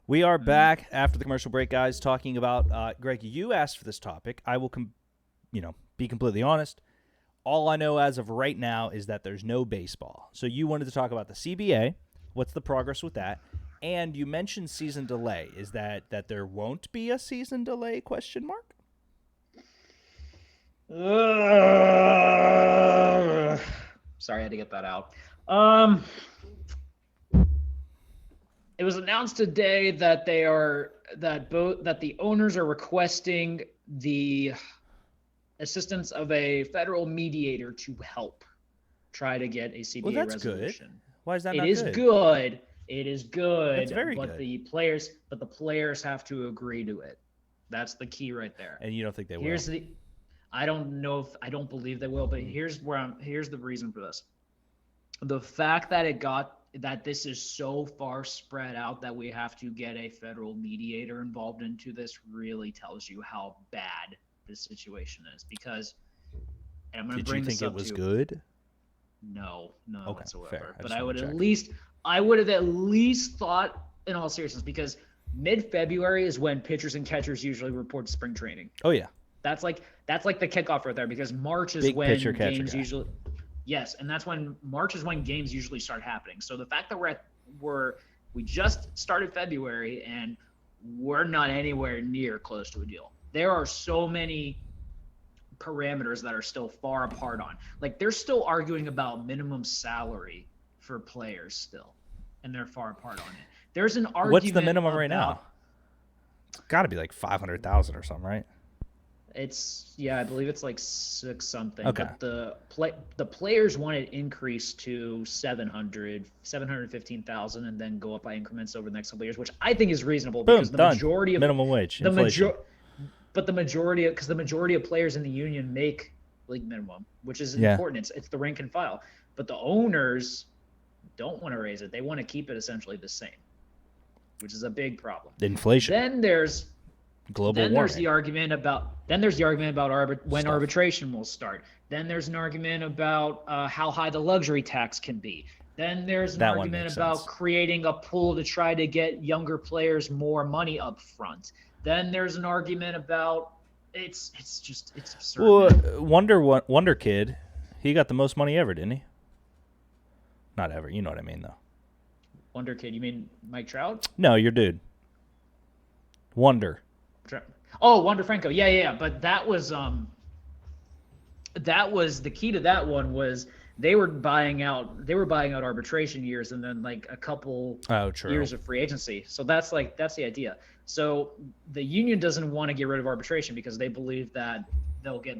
We are back after the commercial break, guys, talking about Greg, you asked for this topic. I will be completely honest. All I know as of right now is that there's no baseball. So you wanted to talk about the CBA, what's the progress with that? And you mentioned season delay. Is that there won't be a season delay question mark? Sorry, I had to get that out. It was announced today that the owners are requesting the assistance of a federal mediator to help try to get a CBA Well, that's resolution. good. Why is that It not is good? good. It is good. That's very but good. the players have to agree to it. That's the key right there. And you don't think they will? I don't believe they will, but here's the reason for this. The fact that this is so far spread out that we have to get a federal mediator involved into this really tells you how bad this situation is. Because, and I'm going to bring this up. Did you think it was good? No, Okay, whatsoever. fair. But I would have at least thought, in all seriousness, because mid-February is when pitchers and catchers usually report to spring training. Oh yeah. That's like the kickoff right there, because March is Big when pitcher, games guy. usually. Yes, and that's when March is when games usually start happening. So the fact that we just started February and we're not anywhere near close to a deal. There are so many parameters that are still far apart on. Like, they're still arguing about minimum salary for players still, and they're far apart on it. There's an argument. What's the minimum right now? It's got to be like 500,000 or something, right? I believe it's like 6 something. Okay. But the players want it increased to 715,000, and then go up by increments over the next couple of years, which I think is reasonable. Boom, because the done. majority of minimum wage, inflation. But the majority of players in the union make league minimum, which is important. It's the rank and file. But the owners don't want to raise it. They want to keep it essentially the same, which is a big problem. Inflation. Then there's global warming. There's the argument about when arbitration will start. Then there's an argument about how high the luxury tax can be. Then there's an argument about creating a pool to try to get younger players more money up front. Then there's an argument about it's absurd. Well, Wonder Kid, he got the most money ever, didn't he? Not ever. You know what I mean, though. Wonder Kid, you mean Mike Trout? No, your dude. Wonder. Oh, Wander Franco. Yeah. But that was the key to that one was they were buying out arbitration years and then like a couple years of free agency. So that's the idea. So the union doesn't want to get rid of arbitration because they believe that they'll get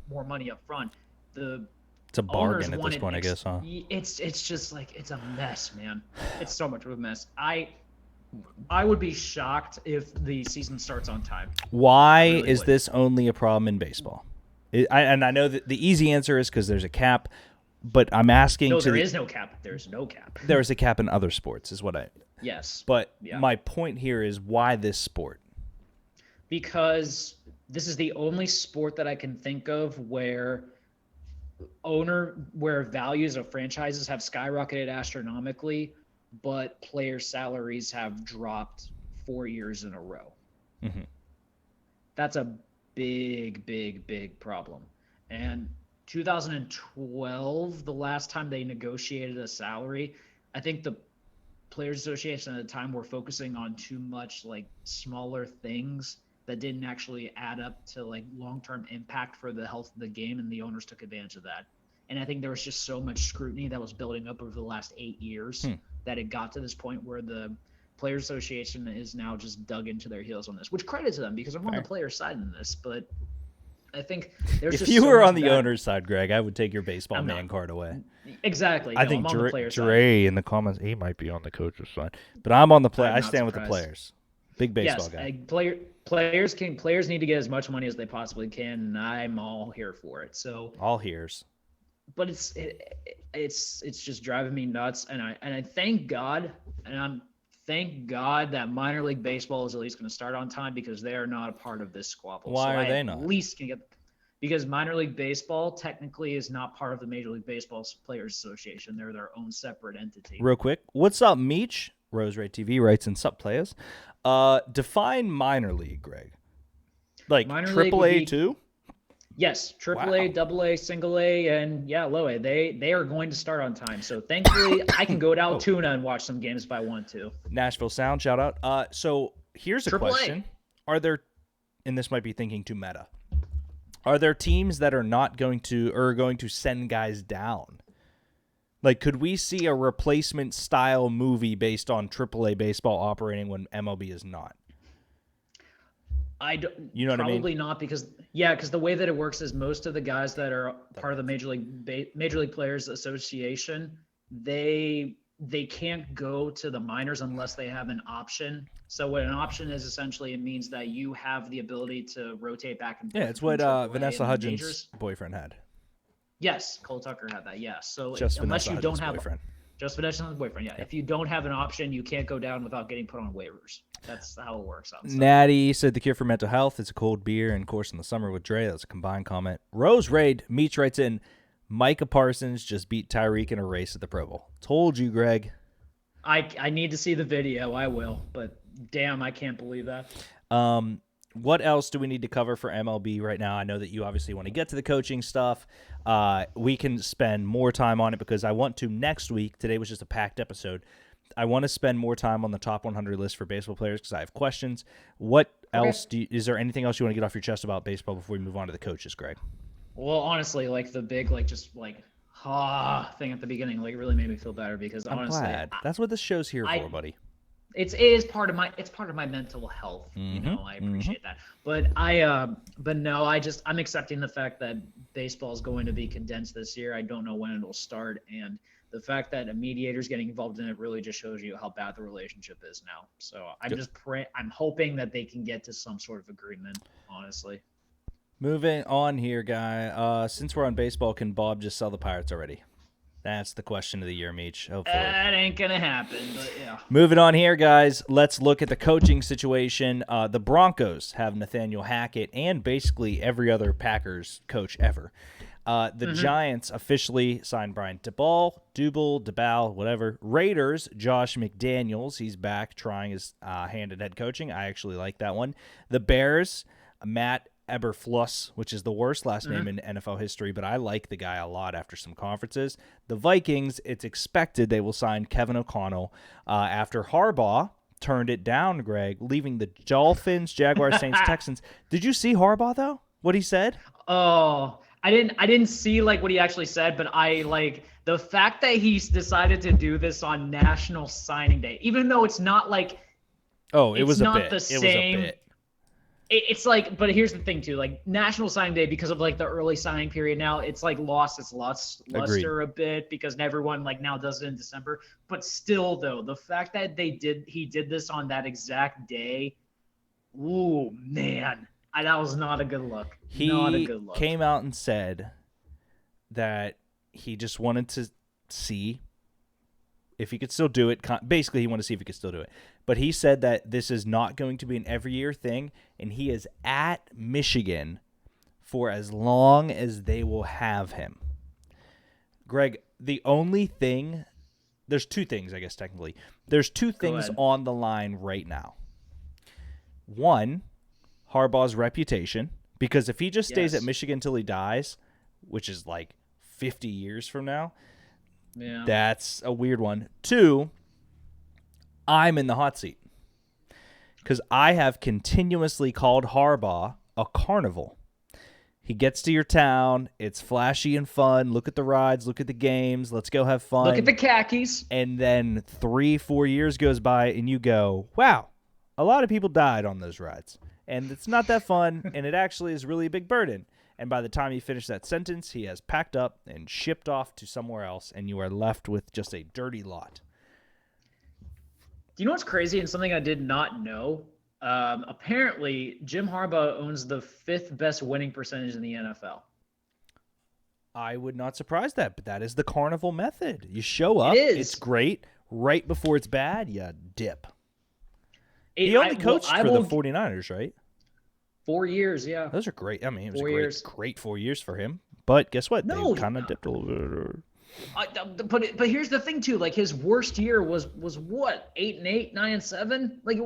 more money up front. It's a bargain at this point, I guess, huh? It's just like, it's a mess, man. It's so much of a mess. I would be shocked if the season starts on time. Why is this only a problem in baseball? I know that the easy answer is because there's a cap, but I'm asking. No, there is no cap. There's no cap. There is a cap in other sports, is what I. Yes. But my point here is why this sport? Because this is the only sport that I can think of where values of franchises have skyrocketed astronomically, but player salaries have dropped 4 years in a row. Mm-hmm. That's a big problem. And 2012, the last time they negotiated a salary, I think the Players Association at the time were focusing on too much like smaller things that didn't actually add up to like long-term impact for the health of the game, and the owners took advantage of that. And I think there was just so much scrutiny that was building up over the last 8 years that it got to this point where the Players Association is now just dug into their heels on this, which credit to them because I'm on the players' side in this. But I think there's if you were on the owner's side, Greg, I would take your baseball man card away. Exactly. I think Dre in the comments, he might be on the coach's side, but I'm on the play. I stand with the players. Big baseball guy. Players need to get as much money as they possibly can, and I'm all here for it. So all hears. But it's just driving me nuts, and I thank God, thank God that minor league baseball is at least going to start on time because they are not a part of this squabble. Why are they not? At least can get because minor league baseball technically is not part of the Major League Baseball Players Association. They're their own separate entity. Real quick, what's up, Meech? Rose Ray TV writes in Sup Players. Define minor league, Greg. Like Minor league triple would A be- too? Yes, triple A, Wow. double A, single A, and yeah, low A. They are going to start on time. So thankfully, I can go to Altoona and watch some games if I want to. Nashville Sound, shout out. So here's a Triple A. question. Are there, and this might be thinking too meta, are there teams that are not going to, or are going to send guys down? Like, could we see a replacement style movie based on AAA baseball operating when MLB is not? I don't, You know what I mean? probably not because the way that it works is most of the guys that are part of the Major League Players Association, they can't go to the minors unless they have an option. So what an option is essentially, it means that you have the ability to rotate back and forth. Yeah, it's what between AAA Vanessa and the Hudgens' majors. boyfriend had. Yes, Cole Tucker had that. Yeah, so Just unless Vanessa you Hudgens' don't have boyfriend. just Vanessa's boyfriend, yeah. If you don't have an option, you can't go down without getting put on waivers. That's how it works out. So. Natty said the cure for mental health is a cold beer and course in the summer with Dre. That's a combined comment. Rose Raid Meach writes in, Micah Parsons just beat Tyreek in a race at the Pro Bowl. Told you, Greg. I need to see the video. I will, but damn, I can't believe that. What else do we need to cover for MLB right now? I know that you obviously want to get to the coaching stuff. We can spend more time on it because I want to next week. Today was just a packed episode. I want to spend more time on the top 100 list for baseball players because I have questions. What else is there anything else you want to get off your chest about baseball before we move on to the coaches, Greg? Well, honestly, like the big, like just like thing at the beginning, like it really made me feel better because I'm honestly, glad. That's what this show's here for, buddy. it is part of my mental health. You know, I appreciate that. But I'm accepting the fact that baseball is going to be condensed this year. I don't know when it'll start, and the fact that a mediator's getting involved in it really just shows you how bad the relationship is now. So I'm hoping that they can get to some sort of agreement, honestly. Moving on here, guy. Since we're on baseball, can Bob just sell the Pirates already? That's the question of the year, Meech. Hopefully. That ain't gonna happen, but yeah. Moving on here, guys. Let's look at the coaching situation. The Broncos have Nathaniel Hackett and basically every other Packers coach ever. The Giants officially signed Brian Dubal, whatever. Raiders, Josh McDaniels. He's back trying his hand at head coaching. I actually like that one. The Bears, Matt Eberfluss, which is the worst last name in NFL history, but I like the guy a lot after some conferences. The Vikings, it's expected they will sign Kevin O'Connell after Harbaugh turned it down, Greg, leaving the Dolphins, Jaguars, Saints, Texans. Did you see Harbaugh, though? What he said? Oh, I didn't see like what he actually said, but I like the fact that he's decided to do this on National Signing Day, even though it's not like it was not a bit. the It was a same. bit. It's like, but here's the thing too, like National Signing Day, because of like the early signing period now, it's like lost its luster a bit because everyone like now does it in December. But still, though, the fact that he did this on that exact day, ooh man, that was not a good look. Not a good look. Came out and said that he just wanted to see if he could still do it. Basically, he wanted to see if he could still do it. But he said that this is not going to be an every year thing, and he is at Michigan for as long as they will have him. Greg, the only thing, there's two things, I guess, technically. There's two things on the line right now. One, Harbaugh's reputation, because if he just stays at Michigan until he dies, which is like 50 years from now, that's a weird one. Two, I'm in the hot seat because I have continuously called Harbaugh a carnival. He gets to your town. It's flashy and fun. Look at the rides. Look at the games. Let's go have fun. Look at the khakis. And then 3-4 years goes by and you go, wow, a lot of people died on those rides. And it's not that fun, and it actually is really a big burden. And by the time you finish that sentence, he has packed up and shipped off to somewhere else, and you are left with just a dirty lot. Do you know what's crazy and something I did not know? Apparently, Jim Harbaugh owns the 5th best winning percentage in the NFL. I would not surprise that, but that is the carnival method. You show up, it's great. Right before it's bad, you dip. He only coached for the 49ers, right? 4 years, yeah. Those are great. I mean, it was great 4 years for him. But guess what? No, they kind of dipped a little bit. But here's the thing too. Like his worst year was what 8-8, 9-7. Like it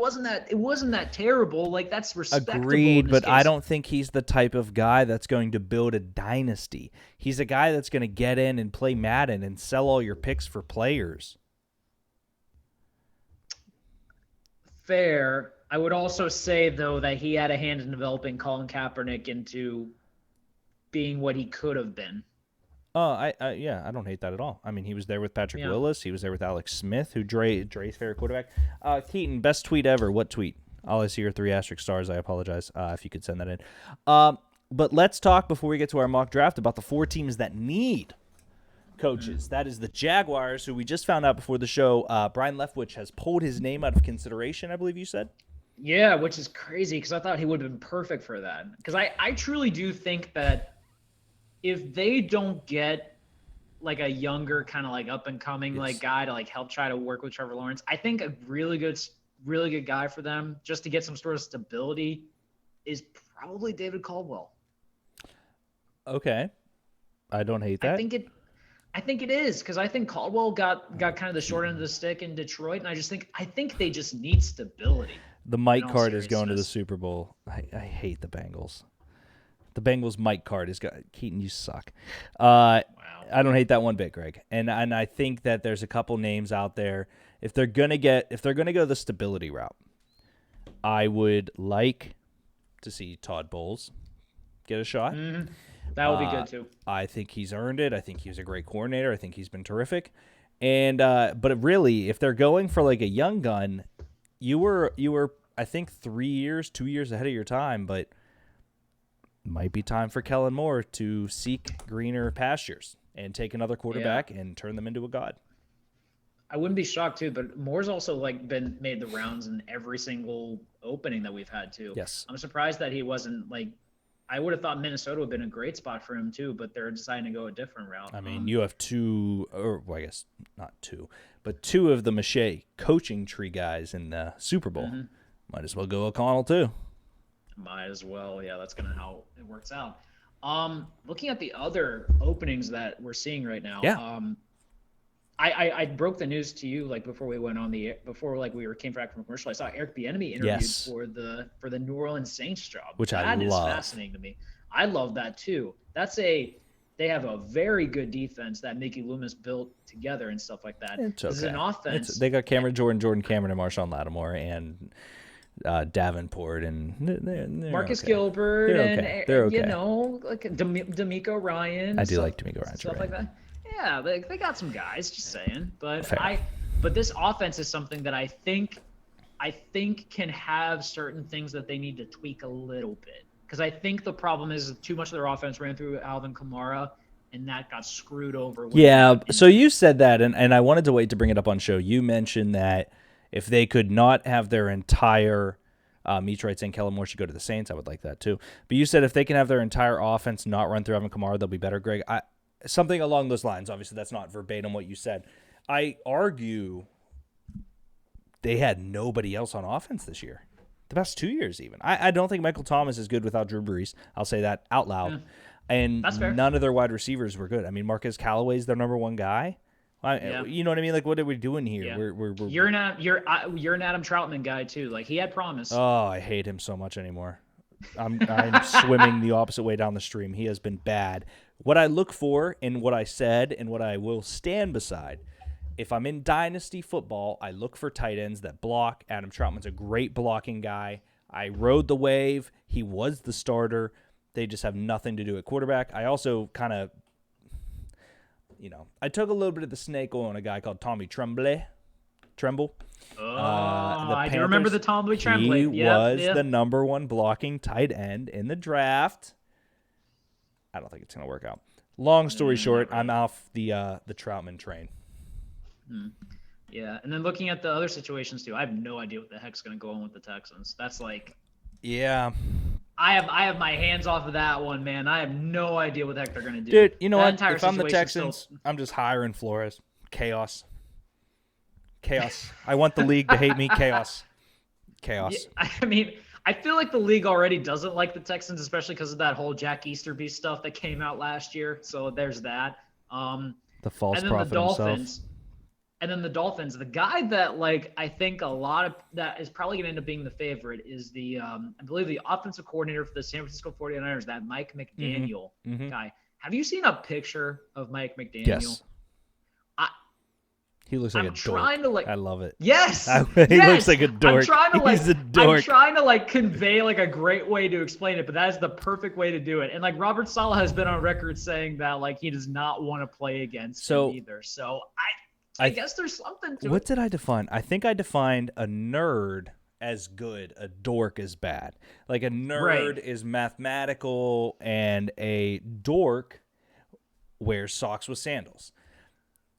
wasn't that terrible. Like that's respectable. Agreed, in this but I case. don't think he's the type of guy that's going to build a dynasty. He's a guy that's going to get in and play Madden and sell all your picks for players. Fair. I would also say though that he had a hand in developing Colin Kaepernick into being what he could have been. Yeah, I don't hate that at all. I mean, he was there with Patrick Yeah. Willis. He was there with Alex Smith, who Dre's favorite quarterback. Keaton, best tweet ever. What tweet? All I see are 3 asterisk stars. I apologize if you could send that in. But let's talk before we get to our mock draft about the 4 teams that need coaches. That is the Jaguars, who we just found out before the show. Brian Leftwich has pulled his name out of consideration, I believe you said. Yeah, which is crazy because I thought he would have been perfect for that. Because I truly do think that if they don't get like a younger kind of like up and coming like guy to like help try to work with Trevor Lawrence, I think a really good guy for them just to get some sort of stability is probably David Caldwell. Okay, I don't hate that. I think it is because I think Caldwell got kind of the short end of the stick in Detroit, and I think they just need stability. The Mike card is going to the Super Bowl. I hate the Bengals. The Bengals Mike card is got Keaton. You suck. Wow. I don't hate that one bit, Greg. And I think that there's a couple names out there. If they're gonna go the stability route, I would like to see Todd Bowles get a shot. Mm-hmm. That would be good too. I think he's earned it. I think he's a great coordinator. I think he's been terrific. And but really, if they're going for like a young gun, you were I think 2 years ahead of your time, but might be time for Kellen Moore to seek greener pastures and take another quarterback and turn them into a god. I wouldn't be shocked too, but Moore's also like been made the rounds in every single opening that we've had too. Yes. I'm surprised that he wasn't like. I would have thought Minnesota would have been a great spot for him too, but they're deciding to go a different route. I mean, you have two, or well, I guess not two, but 2 of the Mache coaching tree guys in the Super Bowl. Mm-hmm. Might as well go O'Connell too. Might as well. Yeah, that's kind of how it works out. Looking at the other openings that we're seeing right now. Yeah. I broke the news to you like before we went on before like came back from commercial. I saw Eric Bieniemy interviewed for the New Orleans Saints job, which that is love. Fascinating to me. I love that too. They have a very good defense that Mickey Loomis built together and stuff like that. It's okay. This is an offense. They got Cameron Jordan Cameron, and Marshawn Lattimore, and Davenport, and they're Marcus okay. Gilbert, they're okay. You know, like D'Amico Ryan. I do like D'Amico Ryan. Stuff like that. Yeah, they got some guys. Just saying, but Fair. But this offense is something that I think can have certain things that they need to tweak a little bit. Because I think the problem is too much of their offense ran through Alvin Kamara, and that got screwed over. So you said that, and I wanted to wait to bring it up on show. You mentioned that if they could not have their entire Meach right saying Kellen Moore should go to the Saints, I would like that too. But you said if they can have their entire offense not run through Alvin Kamara, they'll be better, Greg. Something along those lines. Obviously, that's not verbatim what you said. I argue they had nobody else on offense this year. The past 2 years, even. I don't think Michael Thomas is good without Drew Brees. I'll say that out loud. Yeah. And none of their wide receivers were good. I mean, Marquez Callaway's their number 1 guy. You know what I mean? Like, what are we doing here? Yeah. You're an Adam Troutman guy too. Like, he had promise. Oh, I hate him so much anymore. I'm swimming the opposite way down the stream. He has been bad. What I look for and what I said and what I will stand beside, if I'm in dynasty football, I look for tight ends that block. Adam Troutman's a great blocking guy. I rode the wave. He was the starter. They just have nothing to do at quarterback. I also kind of, I took a little bit of the snake oil on a guy called Tommy Tremble. I do remember the Tommy Tremble. He was the number 1 blocking tight end in the draft. I don't think it's going to work out. Long story short, I'm off the Troutman train. Yeah, and then looking at the other situations too, I have no idea what the heck's going to go on with the Texans. That's like, yeah, I have my hands off of that one, man. I have no idea what the heck they're going to do. Dude, you know what? If I'm the Texans, I'm just hiring Flores. Chaos. I want the league to hate me. Chaos. Yeah, I mean, I feel like the league already doesn't like the Texans, especially because of that whole Jack Easterby stuff that came out last year. So there's that. The false And then the prophet himself. Dolphins. And then the Dolphins, the guy that like I think a lot of that is probably going to end up being the favorite is the I believe the offensive coordinator for the San Francisco 49ers, that Mike McDaniel guy. Have you seen a picture of Mike McDaniel? Yes. He looks like I'm a trying dork. to like. I love it. Yes. He looks like a dork. I'm trying to like. He's a dork. I'm trying to like convey like a great way to explain it, but that is the perfect way to do it. And like Robert Saleh has been on record saying that like he does not want to play against him either. So I guess there's something to it. What did I define? I think I defined a nerd as good, a dork as bad. Like a nerd is mathematical, and a dork wears socks with sandals.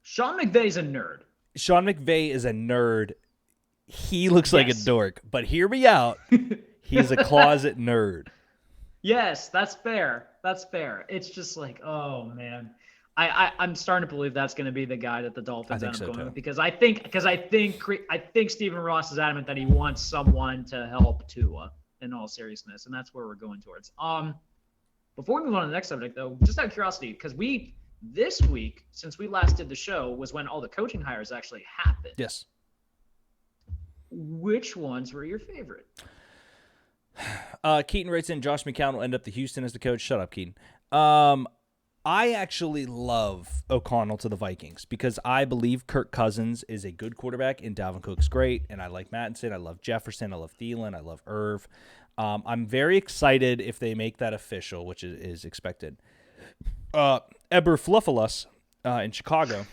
Sean McVay's a nerd. Sean McVay is a nerd. He looks like a dork, but hear me out. He's a closet nerd. Yes, that's fair. That's fair. It's just like, oh man, I'm starting to believe that's going to be the guy that the Dolphins end up going with, because I think Stephen Ross is adamant that he wants someone to help Tua in all seriousness, and that's where we're going towards. Before we move on to the next subject, though, just out of curiosity, because this week, since we last did the show, was when all the coaching hires actually happened. Yes. Which ones were your favorite? Keaton writes in, Josh McCown will end up the Houston as the coach. Shut up, Keaton. I actually love O'Connell to the Vikings because I believe Kirk Cousins is a good quarterback and Dalvin Cook's great, and I like Mattinson. I love Jefferson. I love Thielen. I love Irv. I'm very excited if they make that official, which is expected. Eberfluffelus in Chicago.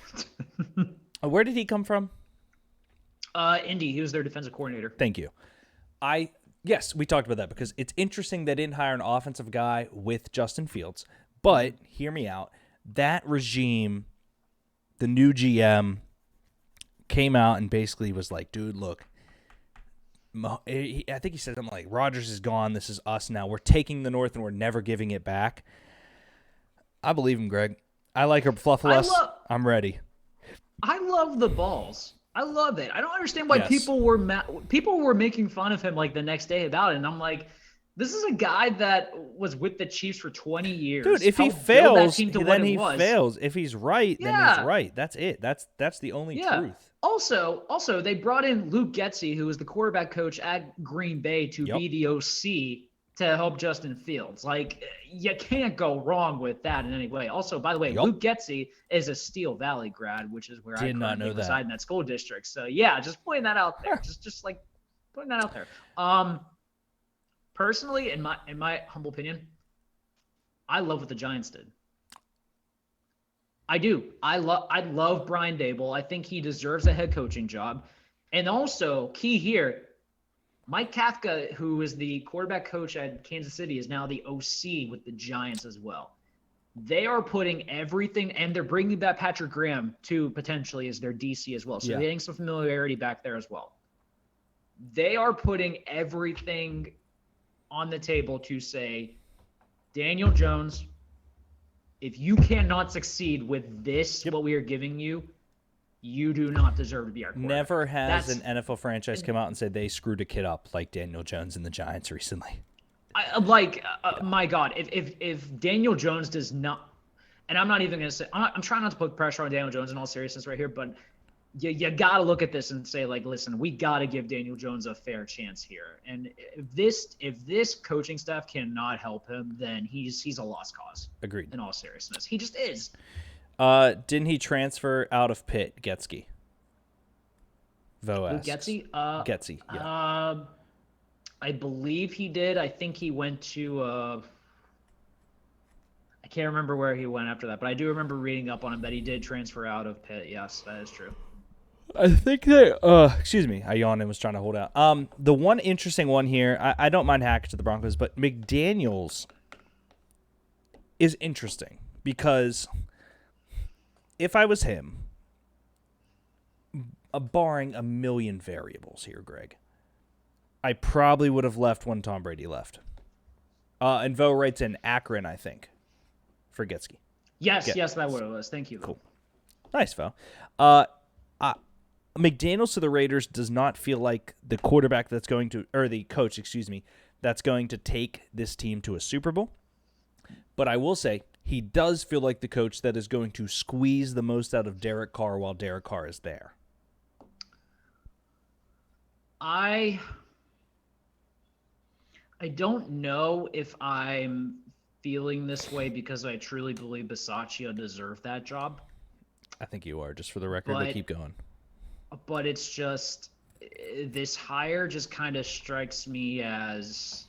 Where did he come from? Indy. He was their defensive coordinator. Thank you. Yes, we talked about that because it's interesting they didn't hire an offensive guy with Justin Fields. But hear me out. That regime, the new GM, came out and basically was like, dude, look. I think he said something like, Rodgers is gone. This is us now. We're taking the North and we're never giving it back. I believe him, Greg. I like her Fluffalus. I'm ready. I love the balls. I love it. I don't understand why people were making fun of him like the next day about it. And I'm like, this is a guy that was with the Chiefs for 20 years. Dude, if he fails, then he fails. If he's right, then he's right. That's it. That's the only truth. Also, they brought in Luke Getsy, who was the quarterback coach at Green Bay, to be the OC to help Justin Fields. Like, you can't go wrong with that in any way. Also, by the way, Luke Getsy is a Steel Valley grad, which is where I currently reside in that school district. So, yeah, just pointing that out there. Just like putting that out there. Personally, in my humble opinion, I love what the Giants did. I do. I love Brian Dable. I think he deserves a head coaching job. And also, key here, Mike Kafka, who is the quarterback coach at Kansas City, is now the OC with the Giants as well. They are putting everything, and they're bringing back Patrick Graham to potentially as their DC as well. So they're getting some familiarity back there as well. They are putting everything on the table to say, Daniel Jones, if you cannot succeed with this, what we are giving you, you do not deserve to be our quarterback. Never has an NFL franchise come out and said they screwed a kid up like Daniel Jones and the Giants recently. My God, if Daniel Jones does not, and I'm not even going to say, I'm trying not to put pressure on Daniel Jones in all seriousness right here, but you got to look at this and say, like, listen, we got to give Daniel Jones a fair chance here. And if this coaching staff cannot help him, then he's a lost cause. Agreed. In all seriousness, he just is. Didn't he transfer out of Pitt, Getsky? Vo asks. Getsy? Getsy, yeah. I believe he did. I think he went to I can't remember where he went after that, but I do remember reading up on him that he did transfer out of Pitt. Yes, that is true. I think that, excuse me, I yawned and was trying to hold out. The one interesting one here, I don't mind Hackett to the Broncos, but McDaniels is interesting because if I was him, barring a million variables here, Greg, I probably would have left when Tom Brady left. And Vo writes in Akron, I think, for Getsky. Yes, that what it was. Thank you. Cool. Nice, Vo. McDaniels to the Raiders does not feel like the quarterback that's going to, or the coach, excuse me, that's going to take this team to a Super Bowl. But I will say he does feel like the coach that is going to squeeze the most out of Derek Carr while Derek Carr is there. I don't know if I'm feeling this way because I truly believe Bisaccia deserved that job. I think you are, just for the record, but keep going. But it's just, this hire just kind of strikes me as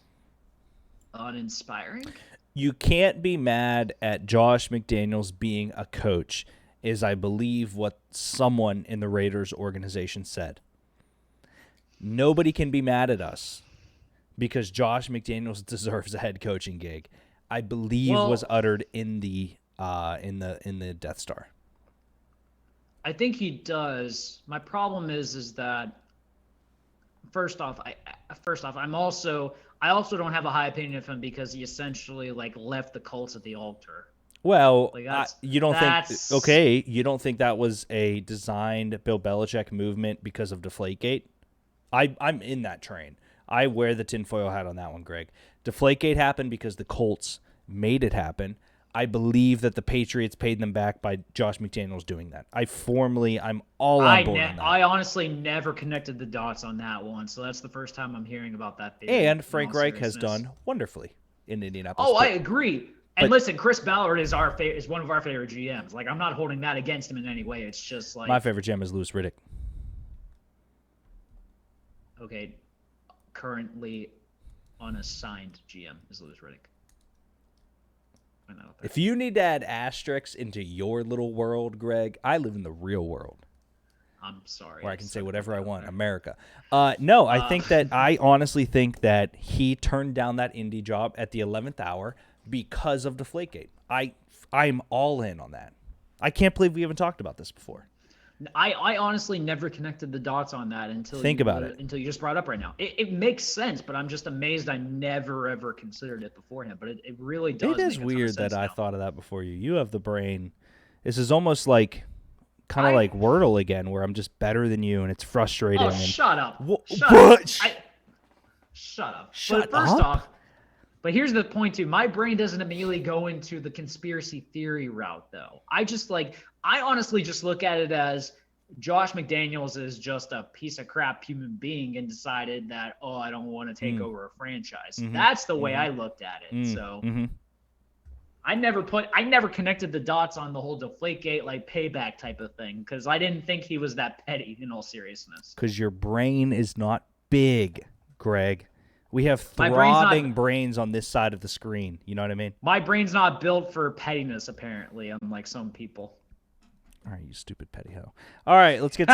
uninspiring. You can't be mad at Josh McDaniels being a coach, is I believe what someone in the Raiders organization said. Nobody can be mad at us because Josh McDaniels deserves a head coaching gig. I believe was uttered in the Death Star. I think he does. My problem is that first off, I also don't have a high opinion of him because he essentially left the Colts at the altar. Well, you don't think that was a designed Bill Belichick movement because of Deflategate? I'm in that train. I wear the tinfoil hat on that one, Greg. Deflategate happened because the Colts made it happen. I believe that the Patriots paid them back by Josh McDaniels doing that. I'm all on board on that. I honestly never connected the dots on that one, so that's the first time I'm hearing about that theory. And Frank Reich has done wonderfully in Indianapolis. Oh, I agree. And listen, Chris Ballard is one of our favorite GMs. I'm not holding that against him in any way. It's just my favorite GM is Louis Riddick. Okay, currently unassigned GM is Louis Riddick. If you need to add asterisks into your little world, Greg, I live in the real world. I'm sorry. Where I can say whatever I want. America. No, I honestly think that he turned down that Indy job at the 11th hour because of Deflategate. I'm all in on that. I can't believe we haven't talked about this before. I honestly never connected the dots on that until you just brought it up right now. It makes sense, but I'm just amazed I never ever considered it beforehand. But it really does. It is weird that I thought of that before you. You have the brain. This is almost like Wordle again, where I'm just better than you, and it's frustrating. Oh, shut up! Shut up! Shut First up. off, but here's the point too. My brain doesn't immediately go into the conspiracy theory route, though. I honestly just look at it as Josh McDaniels is just a piece of crap human being and decided that, I don't want to take over a franchise. Mm-hmm. That's the way I looked at it. So I never connected the dots on the whole Deflategate payback type of thing because I didn't think he was that petty, in all seriousness. Because your brain is not big, Greg. We have throbbing brains on this side of the screen. You know what I mean? My brain's not built for pettiness, apparently, unlike some people. All right, you stupid petty hoe. All right, let's get